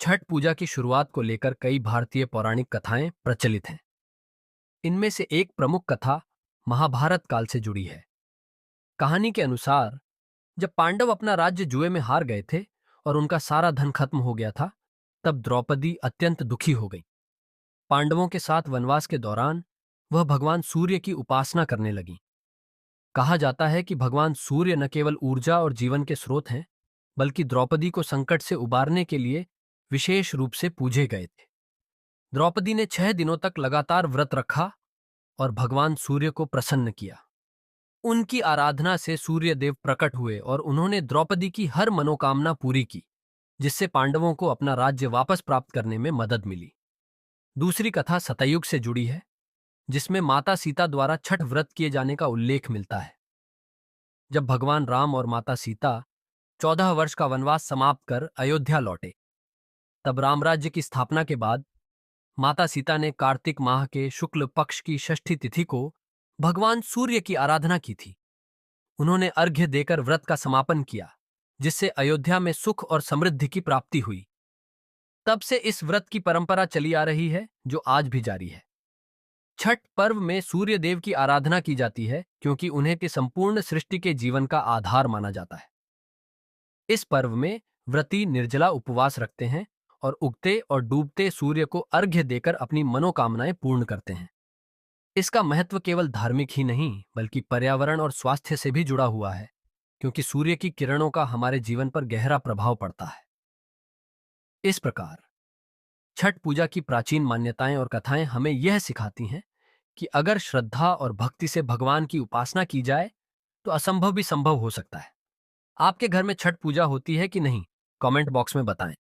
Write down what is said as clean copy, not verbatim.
छठ पूजा की शुरुआत को लेकर कई भारतीय पौराणिक कथाएं प्रचलित हैं। इनमें से एक प्रमुख कथा महाभारत काल से जुड़ी है। कहानी के अनुसार जब पांडव अपना राज्य जुए में हार गए थे और उनका सारा धन खत्म हो गया था, तब द्रौपदी अत्यंत दुखी हो गई। पांडवों के साथ वनवास के दौरान वह भगवान सूर्य की उपासना करने लगी। कहा जाता है कि भगवान सूर्य न केवल ऊर्जा और जीवन के स्रोत हैं, बल्कि द्रौपदी को संकट से उबारने के लिए विशेष रूप से पूजे गए थे। द्रौपदी ने 6 दिनों तक लगातार व्रत रखा और भगवान सूर्य को प्रसन्न किया। उनकी आराधना से सूर्य देव प्रकट हुए और उन्होंने द्रौपदी की हर मनोकामना पूरी की, जिससे पांडवों को अपना राज्य वापस प्राप्त करने में मदद मिली। दूसरी कथा सतयुग से जुड़ी है, जिसमें माता सीता द्वारा छठ व्रत किए जाने का उल्लेख मिलता है। जब भगवान राम और माता सीता 14 वर्ष का वनवास समाप्त कर अयोध्या लौटे, तब रामराज्य की स्थापना के बाद माता सीता ने कार्तिक माह के शुक्ल पक्ष की षष्ठी तिथि को भगवान सूर्य की आराधना की थी। उन्होंने अर्घ्य देकर व्रत का समापन किया, जिससे अयोध्या में सुख और समृद्धि की प्राप्ति हुई। तब से इस व्रत की परंपरा चली आ रही है, जो आज भी जारी है। छठ पर्व में सूर्य देव की आराधना की जाती है, क्योंकि उन्हें की संपूर्ण सृष्टि के जीवन का आधार माना जाता है। इस पर्व में व्रती निर्जला उपवास रखते हैं और उगते और डूबते सूर्य को अर्घ्य देकर अपनी मनोकामनाएं पूर्ण करते हैं। इसका महत्व केवल धार्मिक ही नहीं, बल्कि पर्यावरण और स्वास्थ्य से भी जुड़ा हुआ है, क्योंकि सूर्य की किरणों का हमारे जीवन पर गहरा प्रभाव पड़ता है। इस प्रकार छठ पूजा की प्राचीन मान्यताएं और कथाएं हमें यह सिखाती हैं कि अगर श्रद्धा और भक्ति से भगवान की उपासना की जाए, तो असंभव भी संभव हो सकता है। आपके घर में छठ पूजा होती है कि नहीं? कमेंट बॉक्स में बताएं।